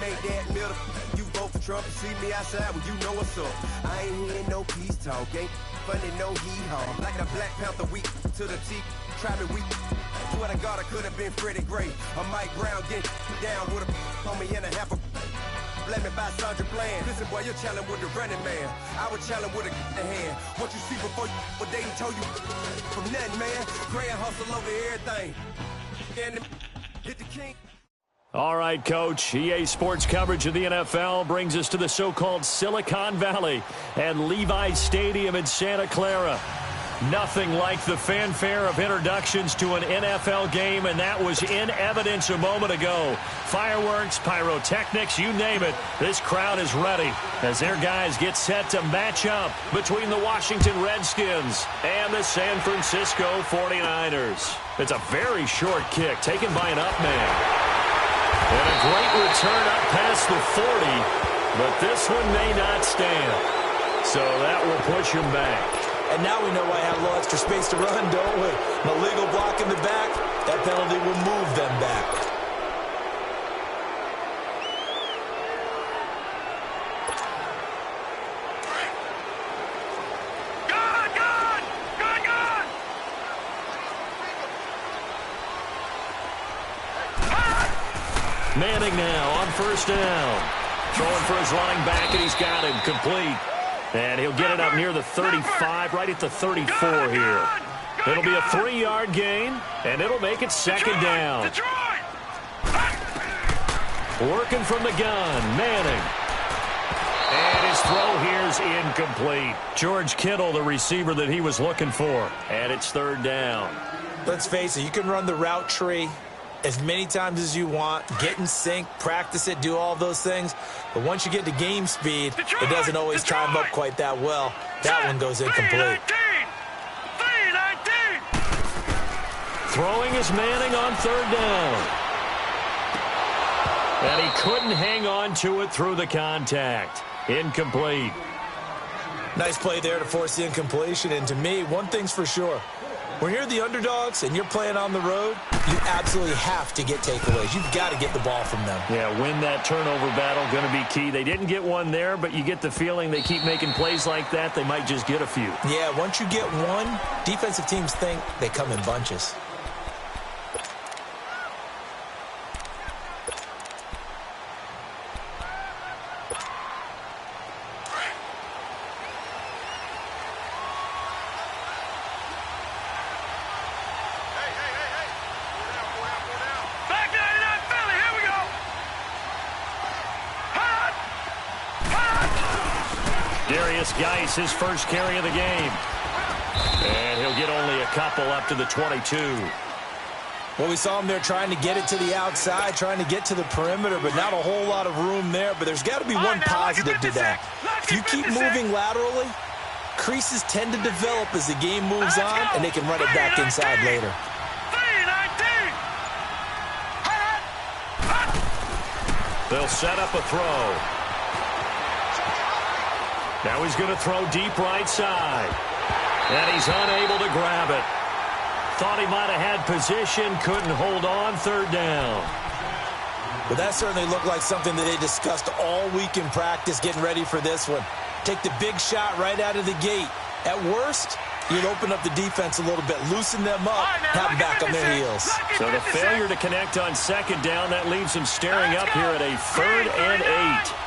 make that middle. You vote for Trump and see me outside, well, you know what's up. I ain't hearing no peace talk, ain't funny, no hee-haw. Like a Black Panther week to the teeth, try me weak. Swear to God, I could have been Freddie Gray. Or Mike Brown getting down with a on me and a half a blame me by Sandra Bland. Listen, boy, you're challenging with the running man. I was challenging with a hand. What you see before you, what they told you from nothing, man. Gray and hustle over everything. And hit the king. All right, Coach. EA Sports coverage of the NFL brings us to the so-called Silicon Valley and Levi's Stadium in Santa Clara. Nothing like the fanfare of introductions to an NFL game, and that was in evidence a moment ago. Fireworks, pyrotechnics, you name it. This crowd is ready as their guys get set to match up between the Washington Redskins and the San Francisco 49ers. It's a very short kick taken by an up man. And a great return up past the 40, but this one may not stand. So that will push him back. And now we know why I have a little extra space to run, don't we? An illegal block in the back, that penalty will move them back. Manning now on first down. Throwing for his running back, and he's got him complete. And he'll get it up near the 35, right at the 34 here. It'll be a 3-yard gain, and it'll make it second down. Working from the gun, Manning. And his throw here's incomplete. George Kittle, the receiver that he was looking for. And it's third down. Let's face it, you can run the route tree as many times as you want, get in sync, practice it, do all those things. But once you get to game speed, it doesn't always time up quite that well. That one goes incomplete. Throwing is Manning on third down. And he couldn't hang on to it through the contact. Incomplete. Nice play there to force the incompletion. And to me, one thing's for sure. When you're the underdogs and you're playing on the road, you absolutely have to get takeaways. You've got to get the ball from them. Yeah, win that turnover battle, going to be key. They didn't get one there, but you get the feeling they keep making plays like that, they might just get a few. Yeah, once you get one, defensive teams think they come in bunches. Geis, his first carry of the game. And he'll get only a couple up to the 22. Well, we saw him there trying to get it to the outside, trying to get to the perimeter, but not a whole lot of room there. But there's got to be one positive to that. If you keep moving laterally, creases tend to develop as the game moves on, and they can run it back inside later. They'll set up a throw. Now he's going to throw deep right side. And he's unable to grab it. Thought he might have had position, couldn't hold on, third down. Well, that certainly looked like something that they discussed all week in practice getting ready for this one. Take the big shot right out of the gate. At worst, you'd open up the defense a little bit, loosen them up, have them back on their heels. So the failure to connect on second down, that leaves them staring up here at a 3rd and 8.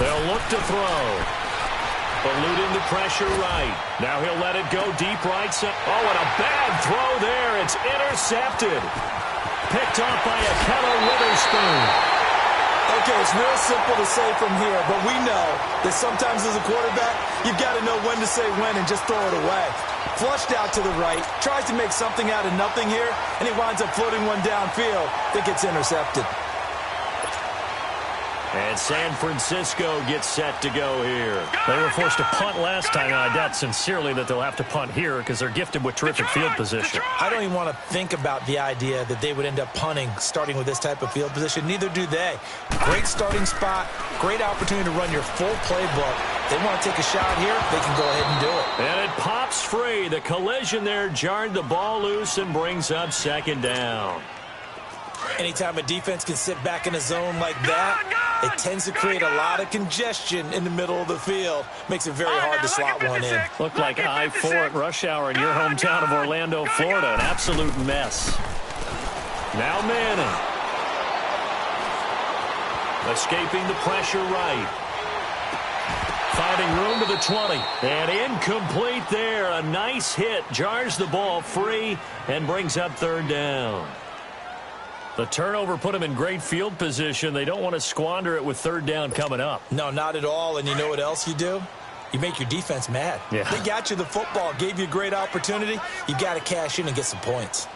They'll look to throw. Eluding the pressure right. Now he'll let it go deep right side. Oh, and a bad throw there. It's intercepted. Picked off by a Keller Witherspoon. Okay, it's real simple to say from here, but we know that sometimes as a quarterback, you've got to know when to say when and just throw it away. Flushed out to the right, tries to make something out of nothing here, and he winds up floating one downfield that gets intercepted. And San Francisco gets set to go here. They were forced to punt last time, and I doubt sincerely that they'll have to punt here because they're gifted with terrific field position. I don't even want to think about the idea that they would end up punting starting with this type of field position. Neither do they. Great starting spot, great opportunity to run your full playbook, They want to take a shot here, they can go ahead and do it. And it pops free. The collision there jarred the ball loose and brings up second down. Anytime a defense can sit back in a zone like that, it tends to create a lot of congestion in the middle of the field. Makes it very hard to slot one in. Looked like I-4 at rush hour in your hometown of Orlando, Florida. An absolute mess. Now Manning. Escaping the pressure right. Finding room to the 20. And incomplete there. A nice hit. Jars the ball free and brings up third down. The turnover put them in great field position. They don't want to squander it with third down coming up. No, not at all. And you know what else you do? You make your defense mad. Yeah. They got you the football, gave you a great opportunity. You got to cash in and get some points.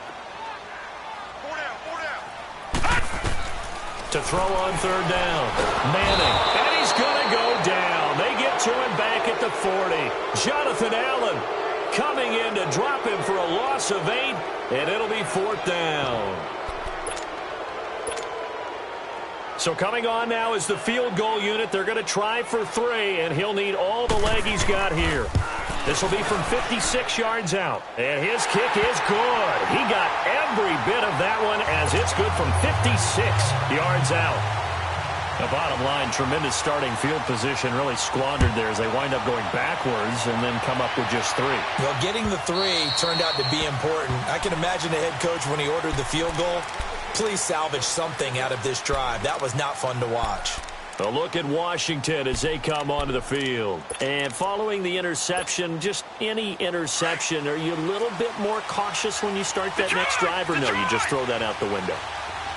To throw on third down. Manning. And he's going to go down. They get to him back at the 40. Jonathan Allen coming in to drop him for a loss of 8, and it'll be fourth down. So coming on now is the field goal unit. They're going to try for 3, and he'll need all the leg he's got here. This will be from 56 yards out, and his kick is good. He got every bit of that one as it's good from 56 yards out. The bottom line, tremendous starting field position, really squandered there as they wind up going backwards and then come up with just 3. Well, getting the 3 turned out to be important. I can imagine the head coach when he ordered the field goal. Please salvage something out of this drive. That was not fun to watch. A look at Washington as they come onto the field. And following the interception, just any interception, are you a little bit more cautious when you start that next drive, or no, you just throw that out the window?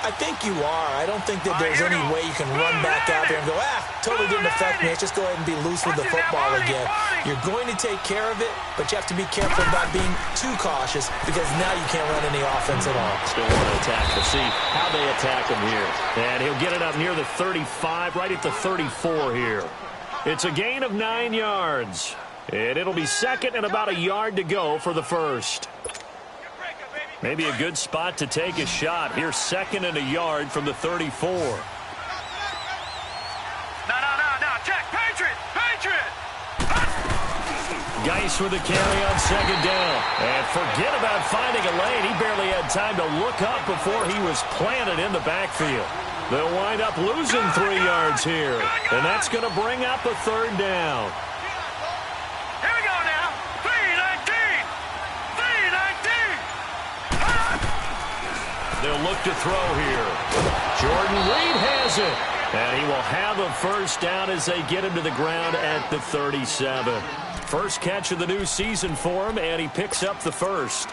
I think you are. I don't think that there's any way you can run back out there and go, totally didn't affect me. Let's just go ahead and be loose with the football again. You're going to take care of it, but you have to be careful about being too cautious because now you can't run any offense at all. Still want to attack. We'll see how they attack him here. And he'll get it up near the 35, right at the 34 here. It's a gain of 9 yards. And it'll be second and about a yard to go for the first. Maybe a good spot to take a shot. Here's second and a yard from the 34. No, check. Patriot. Geis with the carry on second down. And forget about finding a lane. He barely had time to look up before he was planted in the backfield. They'll wind up losing 3 yards here. And that's going to bring up a third down. Here we go now. 3-19. They'll look to throw here. Jordan Reed has it. And he will have a first down as they get him to the ground at the 37. First catch of the new season for him, and he picks up the first.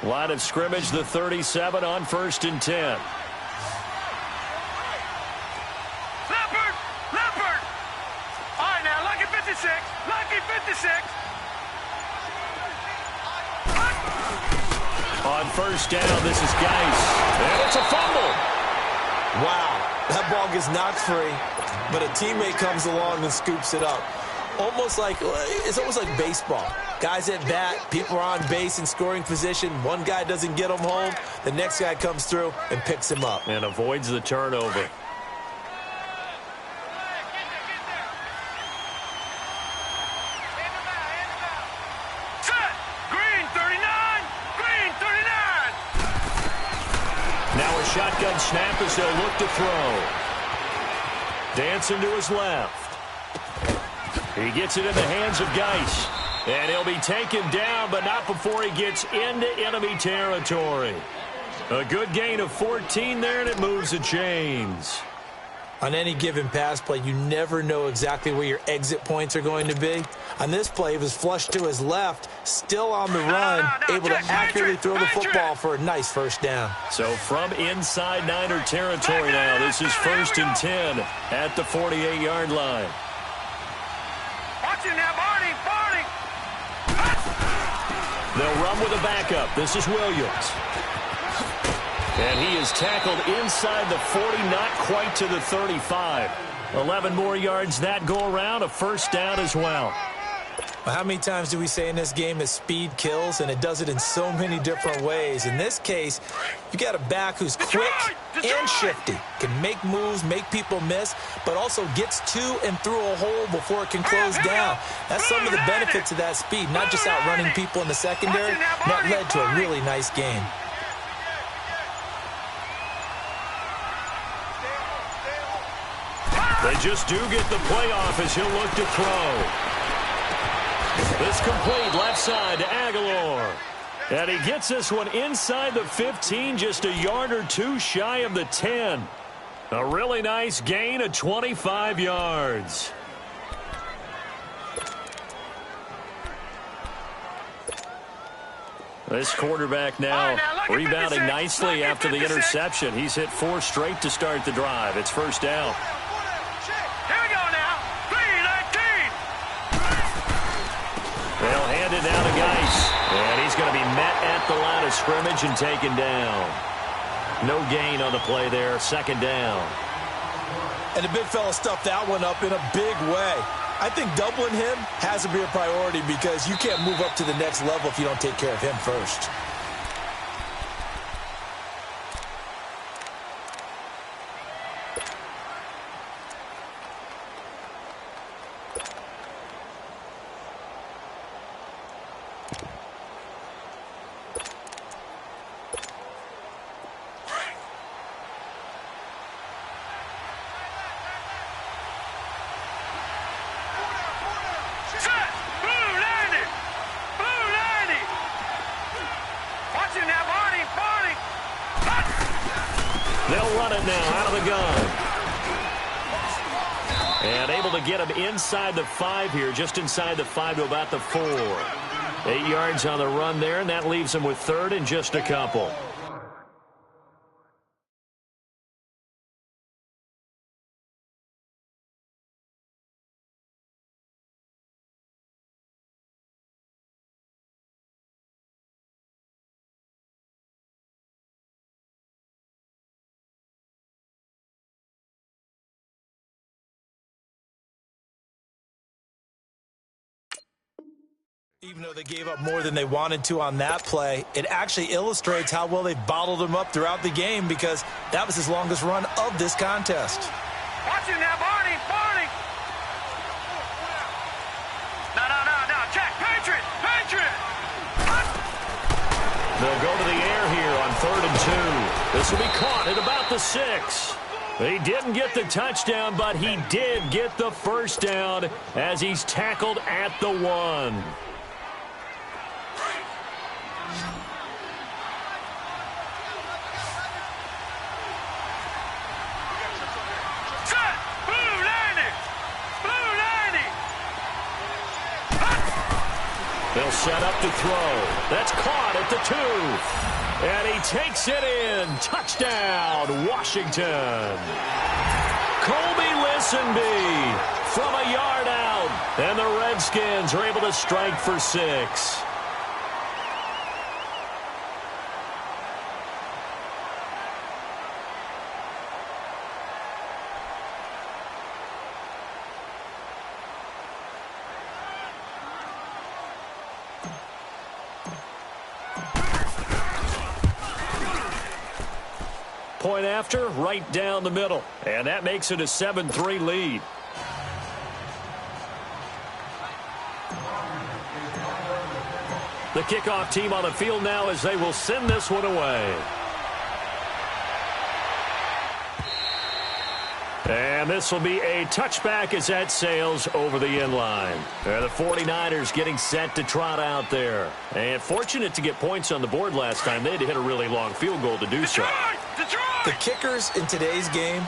Line of scrimmage, the 37 on 1st and 10. Leopard. All right, now, lucky 56. On first down, this is Geis. And it's a fumble. Wow, that ball gets knocked free, but a teammate comes along and scoops it up. It's almost like baseball. Guys at bat, people are on base in scoring position. One guy doesn't get him home. The next guy comes through and picks him up. And avoids the turnover. Shotgun snap as they'll look to throw. Dancing to his left. He gets it in the hands of Geis. And he'll be taken down, but not before he gets into enemy territory. A good gain of 14 there, and it moves the chains. On any given pass play, you never know exactly where your exit points are going to be. On this play, he was flushed to his left, still on the run, able to accurately throw the football for a nice first down. So from inside Niner territory now, this is 1st and 10 at the 48-yard line. Watch it now, Barney. They'll run with a backup. This is Williams. And he is tackled inside the 40, not quite to the 35. 11 more yards that go around, a first down as well. How many times do we say in this game that speed kills, and it does it in so many different ways? In this case, you got a back who's quick and shifty, can make moves, make people miss, but also gets to and through a hole before it can close down. That's some of the benefits of that speed, not just outrunning people in the secondary. That led to a really nice game. They just do get the play off as he'll look to throw. This complete left side to Aguilar. And he gets this one inside the 15, just a yard or two shy of the 10. A really nice gain of 25 yards. This quarterback now rebounding nicely after the interception. He's hit 4 straight to start the drive. It's first down. They'll hand it down to Geis. And he's going to be met at the line of scrimmage and taken down. No gain on the play there. Second down. And the big fella stuffed that one up in a big way. I think doubling him has to be a priority because you can't move up to the next level if you don't take care of him first. They'll run it now out of the gun. And able to get him inside the 5 here, just inside the 5 to about the 4. 8 yards on the run there, and that leaves him with third and just a couple. Even though they gave up more than they wanted to on that play, it actually illustrates how well they've bottled them up throughout the game because that was his longest run of this contest. Watch him now, Barney! Barney! No, Jack, Patriot! They'll go to the air here on 3rd and 2. This will be caught at about the 6. He didn't get the touchdown, but he did get the first down as he's tackled at the 1. They'll set up to throw. That's caught at the 2. And he takes it in. Touchdown, Washington. Colby Listenby from a yard out. And the Redskins are able to strike for 6. Point after, right down the middle. And that makes it a 7-3 lead. The kickoff team on the field now as they will send this one away. And this will be a touchback as that sails over the end line. The 49ers getting set to trot out there. And fortunate to get points on the board last time. They had to hit a really long field goal to do so. The kickers in today's game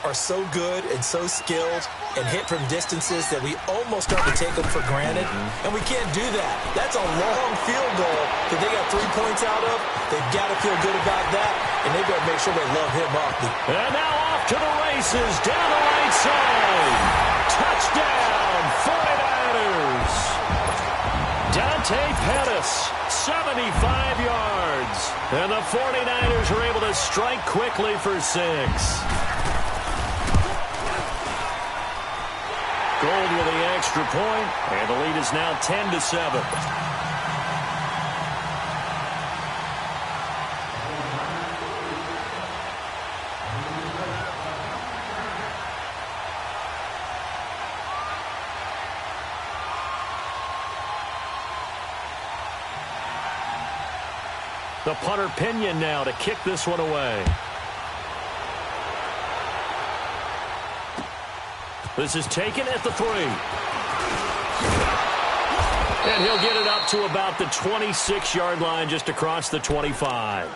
are so good and so skilled and hit from distances that we almost start to take them for granted. And we can't do that. That's a long field goal that they got 3 points out of. They've got to feel good about that, and they've got to make sure they love him up. And now off to the races down the right side. Touchdown, 49ers. Dante Pettis, 75 yards. And the 49ers are able to strike quickly for 6. Gold with the extra extra point, and the lead is now 10-7. The punter Pinion now to kick this one away. This is taken at the 3. And he'll get it up to about the 26-yard line, just across the 25.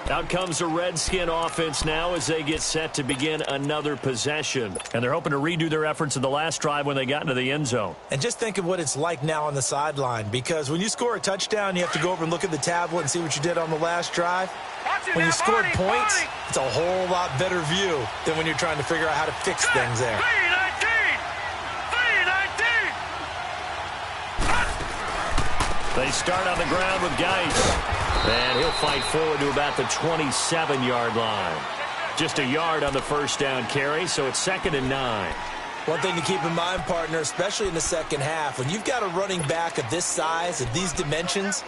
Out comes the Redskin offense now as they get set to begin another possession. And they're hoping to redo their efforts in the last drive when they got into the end zone. And just think of what it's like now on the sideline, because when you score a touchdown, you have to go over and look at the tablet and see what you did on the last drive. When you scored points, it's a whole lot better view than when you're trying to figure out how to fix things there. They start on the ground with Geis. And he'll fight forward to about the 27-yard line. Just a yard on the first down carry, so it's 2nd and 9. One thing to keep in mind, partner, especially in the second half, when you've got a running back of this size, of these dimensions,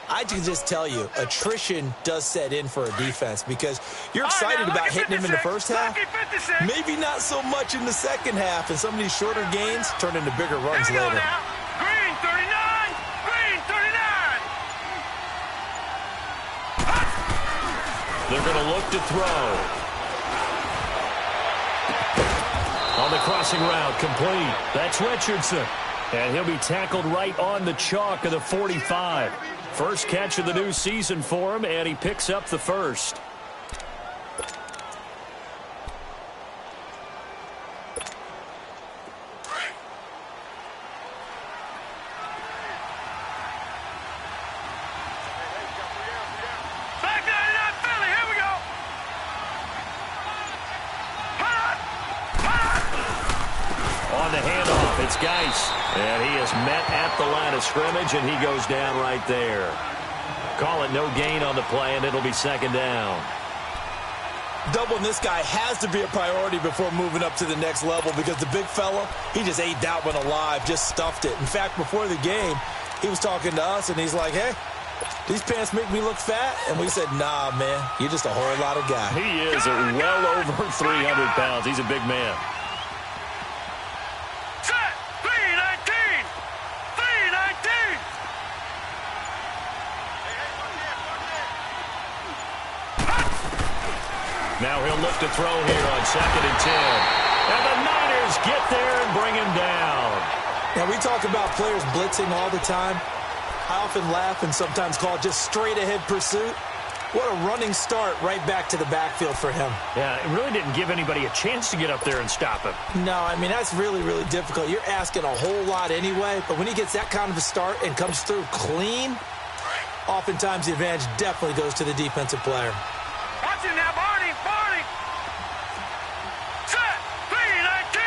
I can just tell you, attrition does set in for a defense because you're excited about hitting him in the first half. Maybe not so much in the second half, and some of these shorter gains turn into bigger runs later. Green 39! Green 39! They're going to look to throw. On the crossing route, complete. That's Richardson. And he'll be tackled right on the chalk of the 45. First catch of the new season for him, and he picks up the first. It's Geis, and he is met at the line of scrimmage, and he goes down right there. Call it no gain on the play, and it'll be 2nd down. Doubling this guy has to be a priority before moving up to the next level because the big fella, he just ate that one alive, just stuffed it. In fact, before the game, he was talking to us, and he's like, hey, these pants make me look fat? And we said, nah, man, you're just a whole lot of guy. He is well over 300 pounds. He's a big man. Now he'll look to throw here on 2nd and 10. And the Niners get there and bring him down. Now, we talk about players blitzing all the time. I often laugh and sometimes call it just straight-ahead pursuit. What a running start right back to the backfield for him. Yeah, it really didn't give anybody a chance to get up there and stop him. No, I mean, that's really, really difficult. You're asking a whole lot anyway, but when he gets that kind of a start and comes through clean, oftentimes the advantage definitely goes to the defensive player. Watch him now, Barney! Set! 3-19!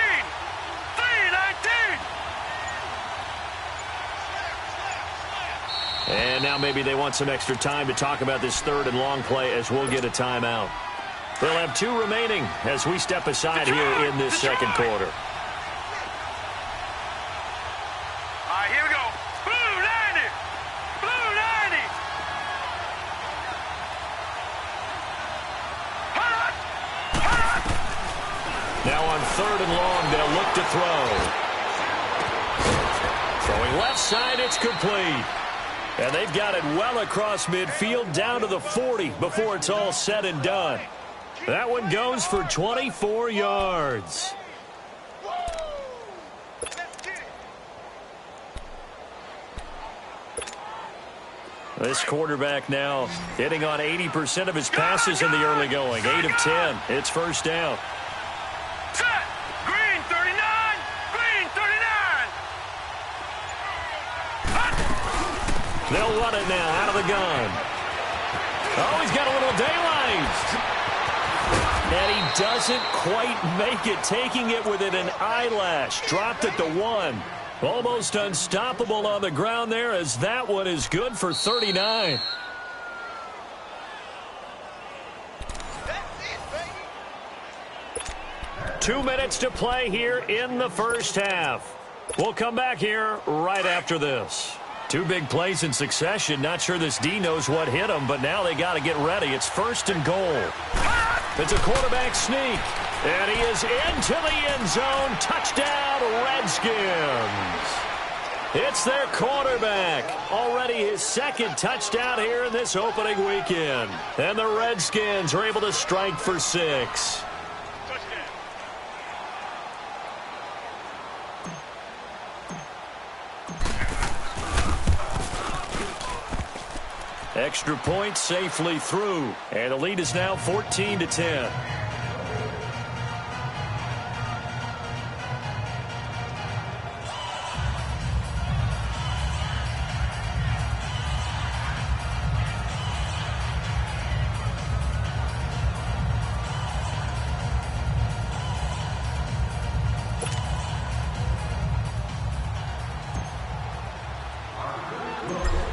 3-19! And now maybe they want some extra time to talk about this 3rd and long play as we'll get a timeout. They'll have 2 remaining as we step aside here in this second quarter. All right, here we go. Blue 90! Blue 90! Now on 3rd and long, they'll look to throw. Throwing left side, it's complete. And they've got it well across midfield down to the 40 before it's all said and done. That one goes for 24 yards. This quarterback now hitting on 80% of his passes in the early going. 8 of 10. It's first down. Set! Green 39! Green 39! They'll run it now out of the gun. Oh, he's got a little daylight. And he doesn't quite make it, taking it within an eyelash. Dropped at the 1. Almost unstoppable on the ground there as that one is good for 39. Two minutes to play here in the first half. We'll come back here right after this. Two big plays in succession. Not sure this D knows what hit him, but now they got to get ready. It's 1st and goal. It's a quarterback sneak, and he is into the end zone. Touchdown, Redskins. It's their quarterback. Already his 2nd touchdown here in this opening weekend. And the Redskins are able to strike for 6. Extra point safely through, and the lead is now 14-10.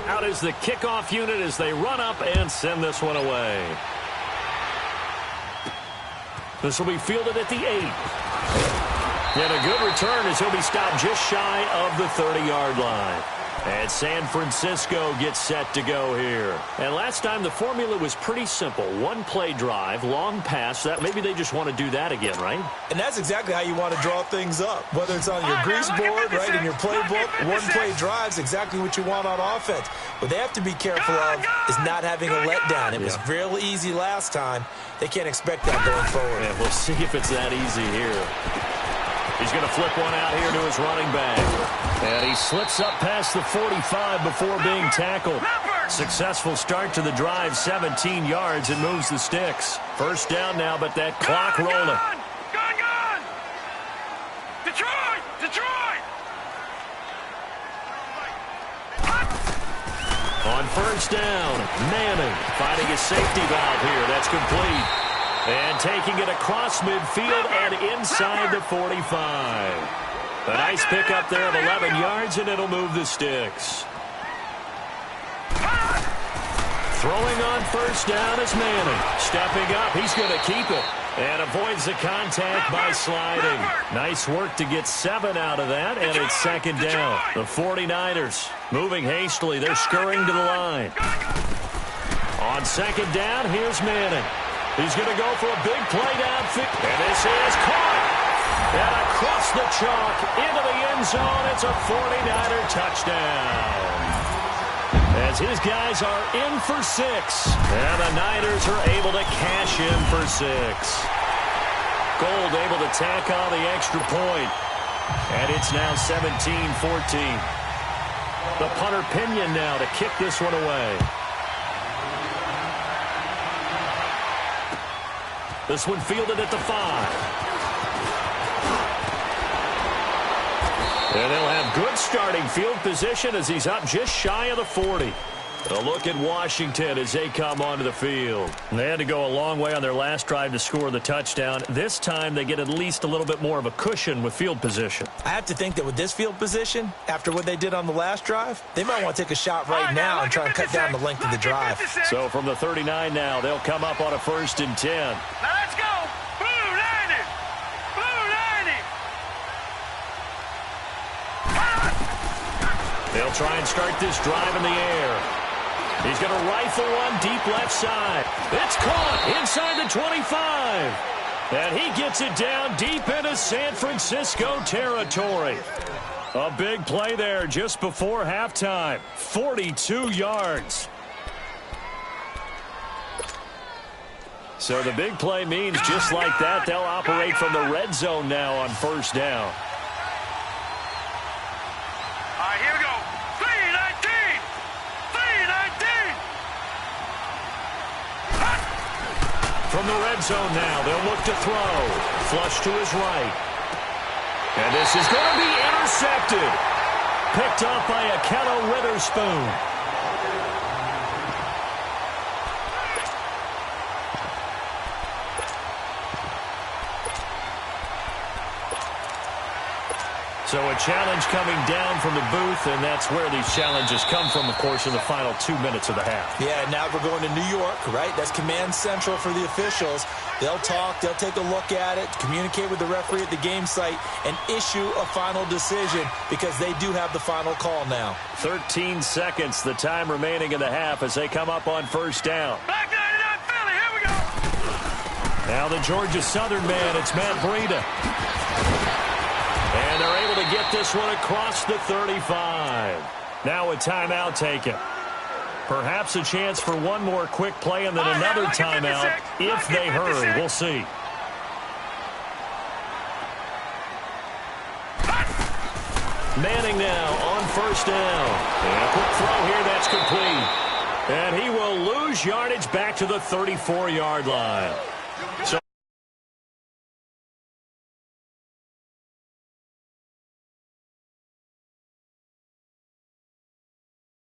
Out is the kickoff unit as they run up and send this one away. This will be fielded at the 8. And a good return as he'll be stopped just shy of the 30-yard line. And San Francisco gets set to go here. And last time the formula was pretty simple. One play drive, long pass. That maybe they just want to do that again, right? And that's exactly how you want to draw things up. Whether it's on your grease board, right, in your playbook, one play drive's exactly what you want on offense. What they have to be careful of is not having a letdown. It was real easy last time. They can't expect that going forward. And we'll see if it's that easy here. He's going to flip one out here to his running back. And he slips up past the 45 before being tackled. Successful start to the drive, 17 yards, and moves the sticks. 1st down now, but that clock rolling. Gone! Detroit! On 1st down, Manning finding his safety valve here. That's complete. And taking it across midfield and inside the 45. A nice pickup there of 11 yards, and it'll move the sticks. Throwing on 1st down is Manning. Stepping up, he's going to keep it. And avoids the contact by sliding. Nice work to get 7 out of that, and it's 2nd down. The 49ers moving hastily. They're scurrying to the line. On 2nd down, here's Manning. He's going to go for a big play downfield. And this is caught. And across the chalk into the end zone. It's a 49er touchdown. As his guys are in for 6. And the Niners are able to cash in for 6. Gold able to tack on the extra point. And it's now 17-14. The punter Pinion now to kick this one away. This one fielded at the 5. And they'll have good starting field position as he's up just shy of the 40. A look at Washington as they come onto the field. They had to go a long way on their last drive to score the touchdown. This time they get at least a little bit more of a cushion with field position. I have to think that with this field position, after what they did on the last drive, they might want to take a shot right now and try and cut down the length of the drive. So from the 39 now, they'll come up on a 1st and 10. Now let's go. Blue 90. They'll try and start this drive in the air. He's going to rifle one deep left side. It's caught inside the 25. And he gets it down deep into San Francisco territory. A big play there just before halftime. 42 yards. So the big play means just like that, they'll operate from the red zone now on 1st down. All right, here we go. 319. From the red zone now, they'll look to throw. Flush to his right. And this is going to be intercepted. Picked up by Akello Witherspoon. So a challenge coming down from the booth, and that's where these challenges come from, of course, in the final 2 minutes of the half. Yeah, now we're going to New York, right? That's command central for the officials. They'll talk, they'll take a look at it, communicate with the referee at the game site, and issue a final decision because they do have the final call now. 13 seconds, the time remaining in the half as they come up on first down. Back 99 Philly, here we go. Now the Georgia Southern man, it's Matt Breida. And they're able to get this one across the 35. Now a timeout taken. Perhaps a chance for one more quick play and then another timeout if they hurry. We'll see. Manning now on first down. And a quick throw here, that's complete. And he will lose yardage back to the 34-yard line. So